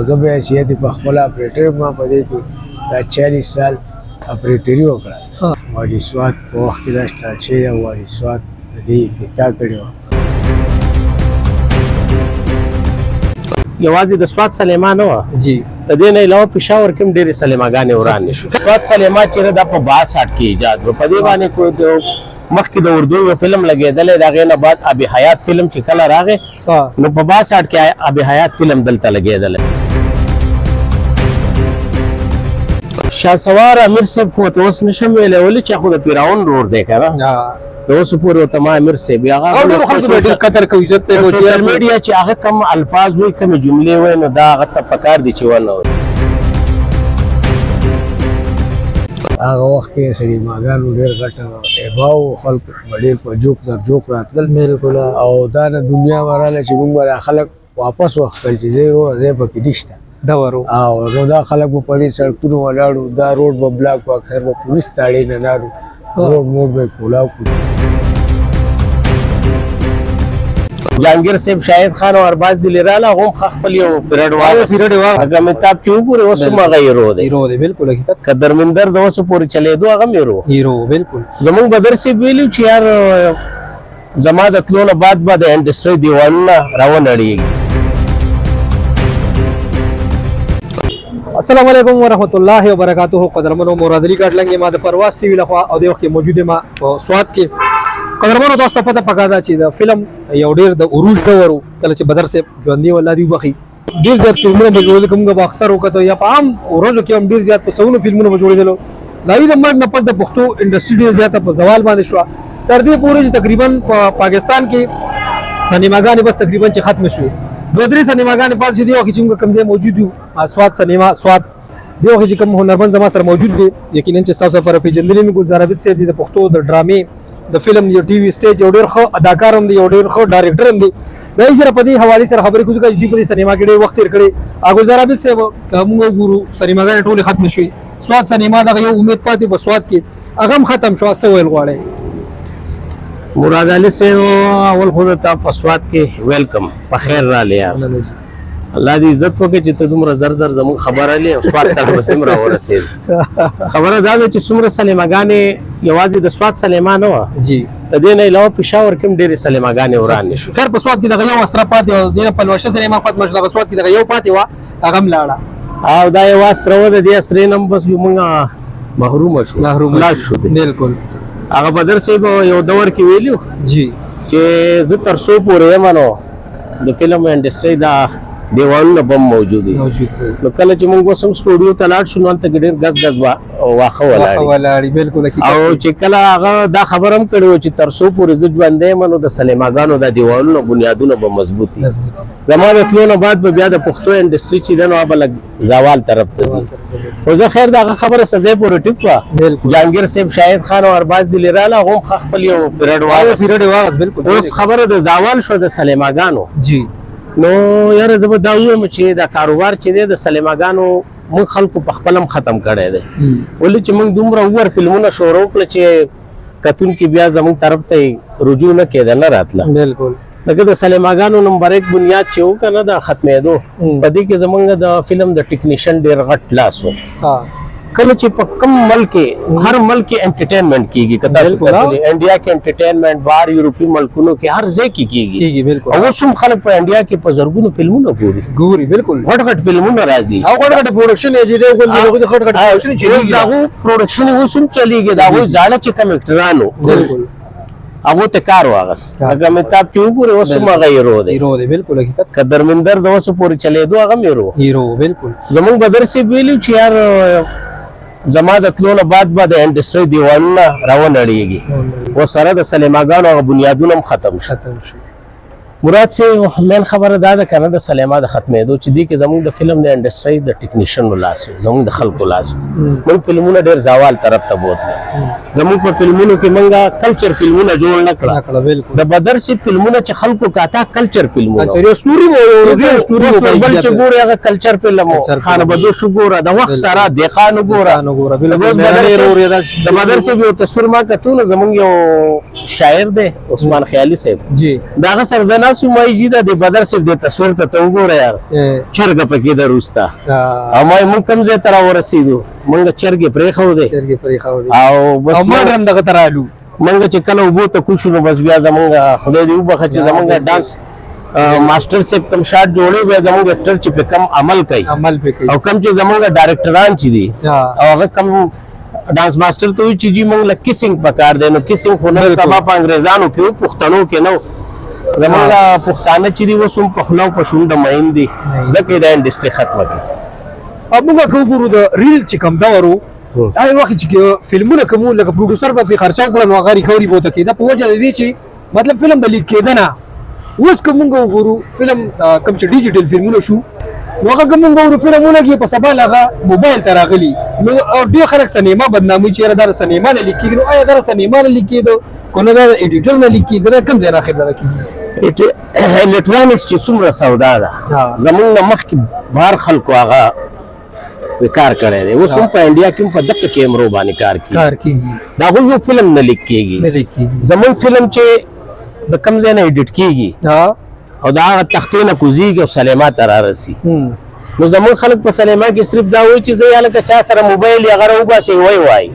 زه به حیثیت په خپل اپریټر ما په دې کې دا 40 سال اپریټري وکړه. وادي سوات په وخت کې دا سټارټ شوی دی. وادي سوات د دې افتتاح کړې وه. یوازې د سوات سلیما نه وه جی د دې نه علاوه پېښور کې هم ډېرې سلیماګانې ورانې شوې. سوات سلیما چې ده په 62 کې ایجاد و. په دې باندې مخکې د اردو یو فلم لګېدلی د هغې نه بعد آب حیات فلم چې کله راغی نو په 62 کې آب حیات فلم دلته لګېدلی. شهسوار امیر صاحب خو ته اوس نشم ویلی ولې چې خو د فرعون رور دی که نه د اوسو پورې ورته ما امیر صاحب هغه قدر کوي عزت ته سوشل میډیا چې هغه کم الفاظ وایي کمې جملې وایي نو دا هغه ته پکار دي چې ونه وایي. هغه وخت کې سینماګانو ډېر غټه ابا و. خلک به ډېر په جوک در جوک راتلل بالکل او دا نه دنیا وراله چې موږ به دا خلک واپس وختل چې ځای وروره ځای پکې نشته دورو او نو دا خلک به په دې سړکونو ولاړو. دا روډ به بلاک و. اکثر به پولیس تاړې نه نارو روډ موډ به یې کولاو کړو. جهانګیر صاحب شاهد خان او ارباز دلې راله هغه هم خپل یو پیریډ واغست. هغه متاب چې وګورې اوس هم هغه هیرو دی. هیرو دی بالکل حقیقت. که درمندر د اوسو پورې چلېدو هغه هم هیرو بالکل. زمونږ بدر صاحب ویلي چې یار زما د تلو نه بعد به د انډسټرۍ دیوالونه راونړېږي. السلام علیکم ورحمۃ اللہ وبرکاتہ. قدرمنو مراد علی کاټلنګ ما د فرواز ټي وی لخوا او د وخت کې موجود ما په سواد کې. قدرمنو تاسو ته پته پکا ده چې د فلم یو ډیر د عروج دورو کله چې بدر صاحب ژوندي ولادي وبخي ډیر زیات فلمونه به جوړول کوم به اختر وکړو یا په عام ورځو کې هم ډیر زیات په سونو فلمونه به جوړېدل. دا وی د مرګ نه پس د پښتو انډسټري ډیر زیاته په زوال باندې شو. تر دې پورې چې تقریبا په پاکستان کې سینماګانې بس تقریبا چې ختم شو. دو درې سینماګانې پاتې دي او چې کوم کمزې موجود دي. سواد سینما سواد دیو چې کوم هنرمند زما سره موجود دي یقینا چې تاسو سره پیژندلې مې ګلزار عابد صاحب دي د پښتو د ډرامې د فلم یو ټي وي سټیج یو ډېر ښه اداکار هم دی یو ډېر ښه ډایرکټر هم دی. د یې سره په دې حوالې سره خبرې کوو چې دې په دې سینما کې ډېر وخت تېر کړی. ګلزار عابد صاحب موږ وګورو سینماګانې ټولې ختمې شوې. سواد سینما دغه یو امید پاتې په سواد کې هغه هم ختم شو. څه ویل غواړئ؟ مراد علي صاحب اول خو ته په سواد کې ویلکم په خیر رالی یار. الله دې عزت وکړي چې ته دومره زر زر زموږ خبره لې سواد ته به څومره ورسېد. خبره دا ده چې څومره سلیماګانې یوازې د سواد سلیما نه وه جی د دې نه علاوه پېښور کې هم ډېرې سلیماګانې ورانې شوې. خیر په سواد کې دغه یو اسره پاتې وه دې نه پلوشه سلیما ختمه شوه. دغه سواد کې دغه یو پاتې وه هغه هم لاړه او دا یو اسره وه د دې اسرې نه هم بس موږ محرومه شو خلاص شو. بالکل هغه بدر صاحب یو دور کې ویلو جی چې زه تر څو پورې یم نو د فلم انډسټرۍ دا دیوالونه بم موجود دي. نو کله چې موږ اوس هم سټوډیو ته لاړ شو نو هلته کې ډېر ګز ګز واښه ولاړي. بالکل او چې کله هغه دا خبره هم کړې وه چې تر څو پورې زه ژوندی یم نو د سلیماګانو دا دیوالونه بنیادونه به مضبوط وي. زما د تلو نه بعد به بیا د پښتو انډسټري چې ده نو هغه به لږ زوال طرف ته ځي. خو زه خیر د هغه خبره څه ځای پورې ټیک وه. جهانګیر صاحب شاهد خان او ارباز دلې راله هغه هم خپل یو پیریډ واغست. بالکل اوس خبره د زوال شو د سلیماګانو. جی نو یاره زه به دا ووایم چې دا کاروبار چې دی د سلیماګانو موږ خلکو په خپل هم ختم کړی دی. ولې چې موږ دومره اوور فلمونه شروع کړه چې کتونکي بیا زموږ طرف ته رجوع نه کېده نه راتله. بالکل لکه د سلیماګانو نمبر 1 بنیاد چې و که نه د ختمېدو په دې کې زموږ د فلم د ټیکنیشن ډېر غټ لاس و. کله چې په کم ملک هر ملک کې انټرټینمنټ کیږي که تاسو کتلې انډیا کې انټرټینمنټ بهر یورپي ملکونو کې هر ځای کې کیږي. بالکل اوس هم خلک په انډیا کې په زرګونو فلمونه ګوري. بالکل غټ غټ فلمونه راځي او غټ غټ پروډکشن یې دی غو غټ غټ پروډکشن چلیږي. دغه پروډکشن اوس هم چلیږي. دا وایي زاړه چې کوم اکټرانو بالکل هغه ته کار واغست. هغه متاب چې وګورې اوس هم هغه هیرو دی. بالکل حقیقت. که درمندر د اوسو پورې چلېدو هغه هم هیرو بالکل. زمونږ بدر صاحب ویلي چې یار زما د تلو نه بعد به د انډسټرۍ دیوالونه راونړېږي. و سره د سلیماګانو هغه بنیادونه هم ختم شو. مراد صاحب مین خبره دا ده که نه د سلیما د ختمېدو چې دې کې زموږ د فلم د انډسټرۍ د ټیکنیشنو لاس و زموږ د خلکو لاس و. موږ فلمونه ډېر زوال طرف ته بوتله. زموږ په فلمونو کې منګه کلچر فلمونه جوړ نه کړه بالکل د بدر سي فلمونه چې خلکو کاته کلچر فلمونه اچھا یو سټوري وو یو سټوري وو بل چې ګوره هغه کلچر فلم خان بدو شو ګوره د وخت سره د خان ګوره بالکل د بدر سي یو تصویر ما کتو زموږ یو شاعر دی عثمان خیالي صاحب جی داغه سرزنا سومای جی د بدر سي د تصویر ته وګوره یار چرګ پکې دروستا امای مونږ کوم ځای تر ورسېدو مونږ چرګ پرې خو دی او بس ماډرن دغه ترالو مونږ چې کله وبو ته کوشو نو بس بیا زمونږ خدای دې وبخښي چې زمونږ ډانس ماستر صاحب کوم شاټ جوړي بیا زمونږ اکټر چې په کم عمل کوي او کم چې زمونږ ډایرکټران چې دي او هغه کم ډانس ماستر ته وی چې جی مونږ له کیسینګ پکار دی نو کیسینګ خو نه سبا په انګریزانو کې پښتنو کې نو زمونږ پښتانه چې دي وسوم په خلو په شونډه مین دي ځکه دا انډستری ختمه کړه اب موږ کوو د ریل چې کم دا ورو هغه وخت چې فلمونه کوم لکه پروډوسر به خرچه کړو نو هغه ریکوري بوته کېده په وجه دی چې مطلب فلم به لیک کېده نه اوس کوم موږ وګورو فلم کوم چې ډیجیټل فلمونه شو نو هغه کوم موږ وګورو فلمونه کې په سبا لغه موبایل ته راغلي نو ډېر خلک سینما بدنامي چې دا سینما نه لیکي نو آیا دا سینما نه لیکي دو کنه دا ایډیټر نه لیکي دا کوم ځای راخیر دا کی الکترونکس چې څومره سودا ده زمونږ مخکې بهر خلکو هغه کار کړی دی اوس هم په انډیا کې په دغه کیمرو باندې کار کیږي دا یو فلم نه لیک کیږي زمون فلم چې د کم ځای نه ایډیټ کیږي او دا تختې نه کوزیږي او سلیما ته رارسي نو زمون خلک په سلیما کې صرف دا وایي چې زه یاله که چا سره موبایل یا غره وباسي وای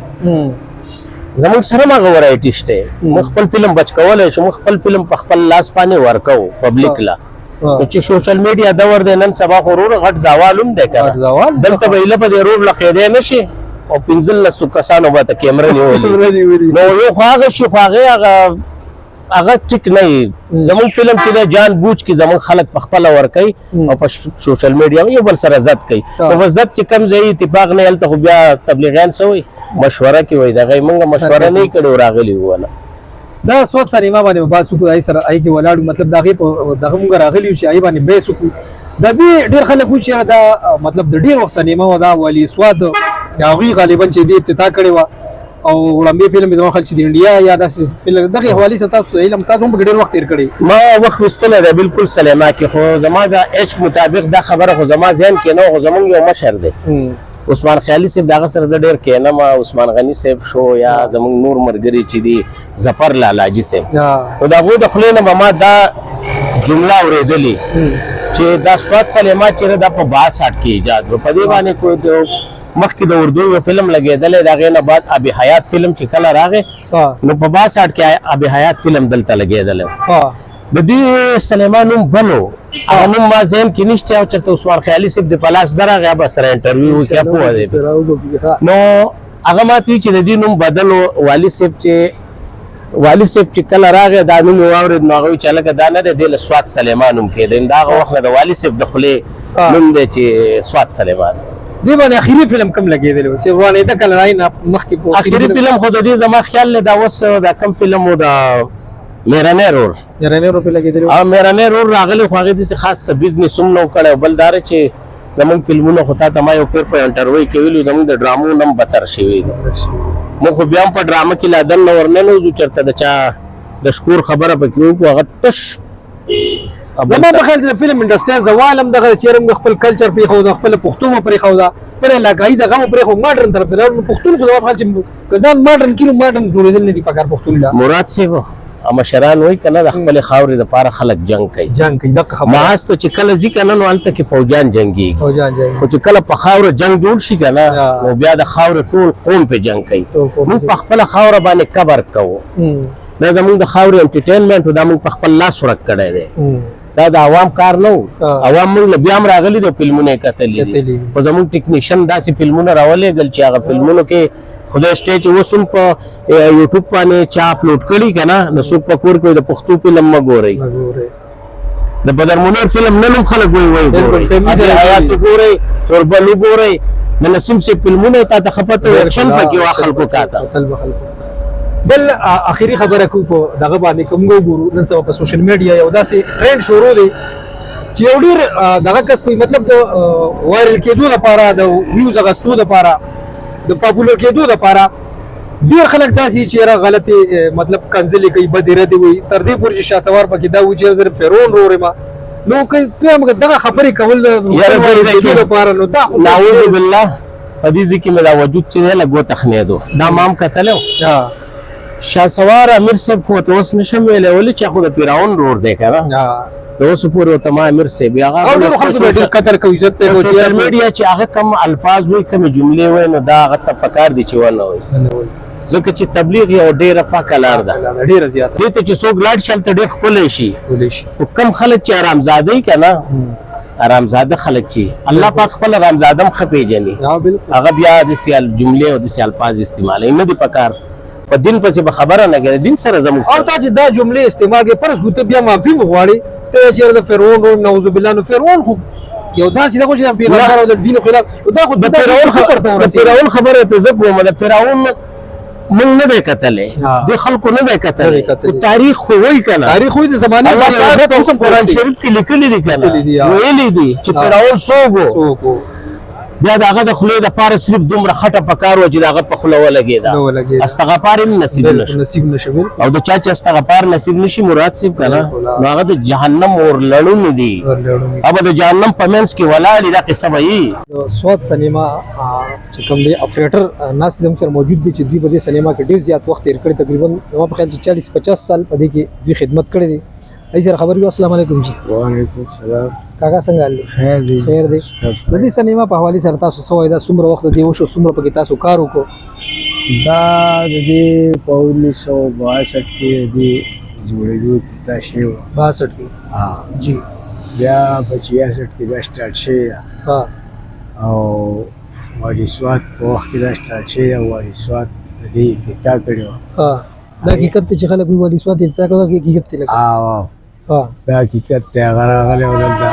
زمون سره ما غوړای ټیشته مخبل فلم بچ کولای شو مخبل فلم په خپل لاس باندې ورکو پبلک لا چې سوشل میډیا دور دی نن سبا خورور غټ زوالوم دی کړه دلته به اله په ضرور لخیدې نشي او پنځل لستو کسانو به ته کیمرا نیولې نو یو هغه شي هغه ټیک نه زمون فلم چې د جان بوج کې زمون خلک په خپل ور کوي او په سوشل میډیا یو بل سره عزت کوي او عزت چې کم ځای اتفاق نه هلته بیا تبلیغیان سوی مشوره کوي دغه موږ مشوره نه کړو راغلی وله دا سوت سینما باندې باسو کو آی سره آی کې ولاړو مطلب دغه موږ راغلی شي آی باندې به سکو د دې ډیر خلک چې دا مطلب د ډیر وخت سینما ودا ولی سواد هغه غالبا چې دې ابتدا کړي وا او وړاندې فلم زموږ خلک د انډیا یا د فلم دغه حواله ستا علم تاسو هم ډیر وخت تیر کړی ما وخت وستل ده بالکل سینما کې خو زما د اچ مطابق دا خبره خو زما ذهن کې نو خو زمونږ یو مشر دی عثمان خیالي صاحب دغه سره زه ډېر کېنم عثمان غني صاحب شو یا زمونږ نور مرګري چې دي ظفر لالاجي صاحب نو د هغوی د خولې نه ما دا جمله اورېدلې چې دا سوات سلیما چې دا په 62 کې ایجاد و په دې باندې کوئی مخکې د اردو یو فلم لګېدلی د هغې نه بعد ابي حیات فلم چې کله راغی نو په 62 کې ابي حیات فلم دلته لګېدلی د دې سلیما نوم بلو هغه نوم ما ذهن کې نشته او چېرته عثمان خیالي صاحب د پلاس درغی به سره انټرویو وکړه پوه دی نو هغه ما ته چې د دې نوم بدل والي صاحب چې کله راغی دا نوم واورېد نو هغه چې هلکه دا نه دی دې له سوات سلیما نوم کېدی د هغه وخت نه د والي صاحب د خولې نوم دی چې سوات سلیما دی باندې اخیری فلم کوم لګېدلی و چې روانېده کله رای نه مخکې په اخیری فلم خو د دې زما خیال دی دا اوس دا کم فلم و د میرانه رور په لګېدلی او میرانه رور راغلی خو هغې داسې خاص بزنس هم نه و کړی بل دا چې زمونږ فلمونه خو تا ته ما یو پیر په انټرویو کې ویلي زمونږ د ډرامو نم بدتر شوي دي موږ خو بیا هم په ډرامه کې لا دننه ورننوځو چېرته د چا د شکور خبره پکې وکړو هغه تش زما په خیال چې فلم انډسټري زوال هم دغه چیرې خپل کلچر پرېښود خپل پښتو مو پرېښوده پر علاقایي دغه مو پرېښود ماډرن طرف ته لاړو پښتون خو زما په خیال چې که ځان ماډرن کړي نو ماډرن جوړېدل نه دي پکار پښتون لا مراد صاحب مشران وایي که نه د خپلې خاورې دپاره خلک جنګ کوي دغه خبره محض ته چې کله ځي که نه نو هلته کې فوجیان جنګېږي خو چې کله په خاوره جنګ جوړ شي که نه نو بیا د خاورې ټول قوم پې جنګ کوي موږ په خپله خاوره باندې قبر کوو دا زموږ د خاورې انټرټینمنټ و دا موږ په خپل لاس ورک کړی دی دا د عوام کار نه و عوام موږ له بیا هم راغلي دي فلمونه یې کتلي دي خو زموږ ټیکنیشن داسې فلمونه راولېږل چې هغه فلمونو کې خدای شته چې اوس هم په یوټیوب باندې چا اپلوډ کړي که نه نو څوک په کور کې د پښتو فلم مه ګورئ د بدر منیر فلم نن هم خلک وایي حیات ګورئ توربل وګورئ د نسیم صاحب فلمونه تا ته ښه پته وي اکشن پکې وا خلکو کاته بل اخیری خبره کو په دغه باندې کوم ګورو نن سبا په سوشل میډیا یو داسې ټرند شروع دی چې یو ډېر دغه کس په مطلب د وایرل کېدو لپاره د ویوز اغستو لپاره د پاپولر کېدو لپاره ډیر خلک داسې چې را غلطي مطلب کنځلې کوي بدره دی وي تر دې پورې چې شاسوار پکې دا و چې زر فرعون رورې ما نو که څه موږ دغه خبرې کول یاره لپاره نو دا نعوذ بالله حدیث کې مې دا وجود چې نه لګو تخنیدو دا مام کتلو شاسوار امیر صاحب خو ته اوس نشم ویلې ولې چې خو د فرعون رور دی کنه د اوس پورې ته ما امیر صاحب هغه خلکو ډېر قدر کوي عزت ته سوشل میډیا چې هغه کم الفاظ وي کم جملې وي نو دا هغه ته پکار دي چې ونه وي ځکه چې تبلیغ یو ډیره پاکه لار ده ډیره زیاته دې ته چې څوک لاړ شي ته ډېر ښکلی شي خو کم خلک چې آرامزاده وي که نه آرامزاده خلک چې الله پاک خپل آرامزاده هم ښه پېژني هغه بیا داسې جملې او داسې الفاظ استعمالوي نه دي پکار په دین پسې به خبره نه کوي دین سره زموږ او تا چې دا جملې استعمال کوي فرض ګوته بیا معافي وغواړي ته چې د فرعون نعوذ بالله نو فرعون خو یو داسې دغه چې پیغمبر او د دین خلاف دا خو د فرعون خبره ته زه کوم د فرعون مونږ نه دی کتلی د خلکو نه دی کتلی تاریخ خو وایي که نه تاریخ وایي د زمانې قرآن شریف کې لیکلي دي که نه ویلي دي چې فرعون څوک و بیا د هغه د خولې دپاره صرف دومره خټه پکار وه چې د هغه په خوله ولګېده استغفار یې نصیب نشو او د چا چې استغفار نصیب نشي مراد صاحب که نه نو هغه د جهنم اور لړونې دي هغه د جهنم په منځ کې ولاړ دا قصه به وي د سواد سینما چې کوم دی افریټر ناس زموږ سره موجود دي چې دوی په دې سینما کې ډېر زیات وخت تېر کړی تقریبا زما په خیال چې 40-50 سال په دې کې دوی خدمت کړی دی ای سره خبر یو السلام علیکم جی وعلیکم السلام کاکا څنګه حال دی خیر دی خیر دی د دې سینما په حواله سره تاسو سوای دا څومره وخت دی وشو څومره پکې تاسو کار وکړو دا د دې په 1962 کې د جوړېدو ابتدا شوی و 62 کې جی بیا په 66 کې دا سټارټ شوی ها او وادي سواد په وخت کې دا سټارټ شوی او وادي سواد د دې افتتاح کړی و ها دا حقیقت چې خلک وی وادي سواد افتتاح کړو کې حقیقت دی ها دا حقیقت ته هغه راغلی او دلته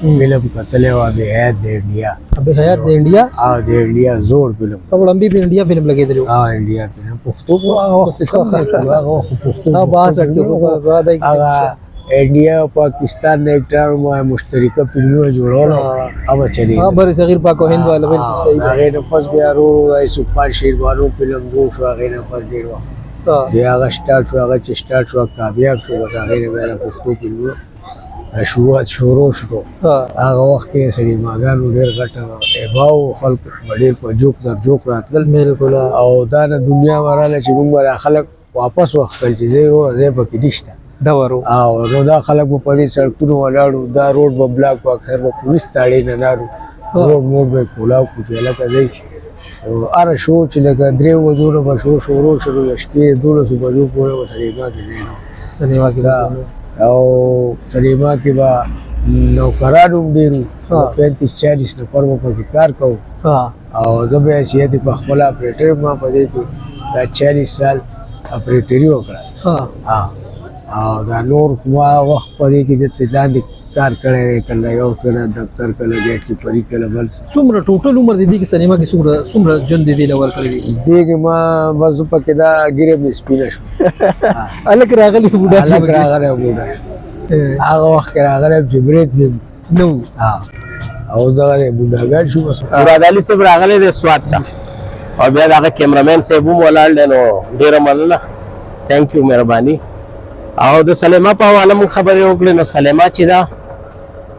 فلم کتلی و ابي حیات د انډیا ابي حیات د انډیا او د انډیا زوړ فلم وړاندې په انډیا فلم لګېدلی و انډیا فلم پښتو په هغه وخت هغه پښتو دا 62 کې هغه انډیا او پاکستان د اکټر مشترکه فلمونه جوړول او چلی بر صغیر پاک او هند والا بالکل صحیح هغه نه پس بیا ورو سپر شیروانو فلم جوړ شو هغه نه پس ډیر وخت بیا هغه سٹارټ شو هغه چې سٹارټ شو کامیاب شو بس هغه نه بیا پښتو فلمونه شروع شو هغه وخت کې سینماګانو ډیر غټ ایباو خلک ډیر په جوک در جوک راتل بالکل او دا نه دنیا وراله چې موږ خلک واپس وختل چې زه ورو زه پکې نشته دا ورو او نو دا خلک په دې سړکونو ولاړو دا روډ په بلاک په اکثر په پولیس تاړي نه نارو روډ مو به کولاو کوچه لکه ځای او اره شو چې لکه درې وجوړه به شروع شروع شپې 12 بجو پورې وسریما کې دینو سینما کې او سینما کې با نوکرانو ډیرو 35-40 نفر په کې کار کوو او زه به چې په خپل اپریټر ما په دې کې دا 40 سال اپریټری وکړه او دا نور خو وخت په دې کې د څلاندې کار کړی کله یو کله دفتر کله گیټ کې پری کله بل څومره ټوټل عمر د دې کې سینما کې څومره جون د دې لور کړی دی کې ما بس پکې دا ګیره مې سپینه شو الک راغلی بوډا هغه وخت راغلی چې برید نو او دا بوډاګر شو بس مراد علي صاحب راغلی د سواد ته او بیا دغه کیمرامین صاحب هم ولاړ دی نو ډېره مننه تھینک یو مهرباني او د سلیما په حواله مونږ خبرې وکړې نو سلیما چې ده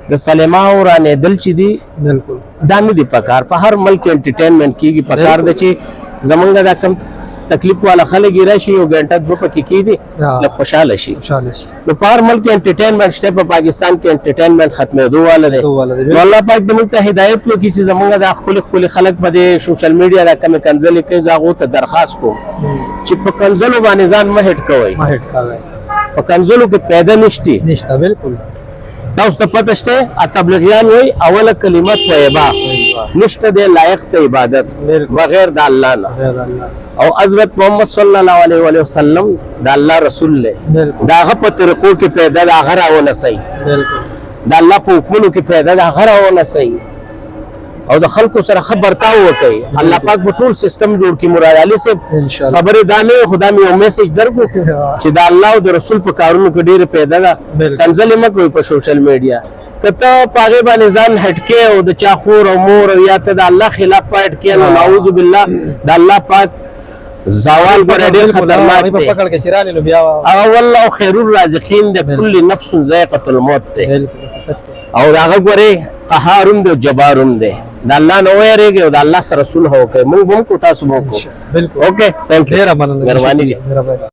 د سلیما ورانېدل چې دي بالکل دا نه دي پکار په هر ملک انټرټینمنټ کېږي پکار ده چې زمونږ دا کم تکلیف والا خلک یې راشي یو ګنټه دوه پکې کېږي نو خوشحاله شي نو په هر ملک انټرټینمنټ شته په پاکستان کې انټرټینمنټ ختمېدو والا دی نو الله پاک د موږ ته هدایت وکړي چې زمونږ دا ښکلي خلک په دې سوشل میډیا دا کمې کنځلې کوي زه هغو ته درخواست کوم چې په کنځلو باندې ځان مه هېټ کوئ په کنځلو کې پیدا نشته بالکل تاسو ته پته شته تبلیغیان وایي اوله کلمه طیبه نشته دی لایق ته عبادت بغیر د الله نه او حضرت محمد صلی الله علیه وسلم د الله رسول دی د هغه په طریقو کې پیدا د هغه راونسئ د الله په حکمونو کې پیدا د هغه راونسئ او د خلکو سره خبرتاو وکړي الله پاک په ټول سیستم جوړ کړي مراد علي صاحب خبرې دا نه خدا مې یو میسج درکو چې د الله او د رسول په کارونو کې ډېر پیدا ده کنځلې مه کوئ په سوشل میډیا که ته په هغې باندې ځان هټکې او د چا خور او مور او یا ته د الله خلاف پاټ کې نو نعوذ بالله د الله پاک زوال ګره ډیر خطرناک په دی پکړ کې چرانه نو بیا او والله خیر الرازقین د کل نفس ذائقه الموت دی بالکل حقیقت دی. او داغه ګوره قهارم دی جبارم دی د الله نو ویریږي او د الله سره صلح وکړي موږ هم کو تاسو مو کو بالکل اوکے ثانک یو ډیره مننه مهرباني مهرباني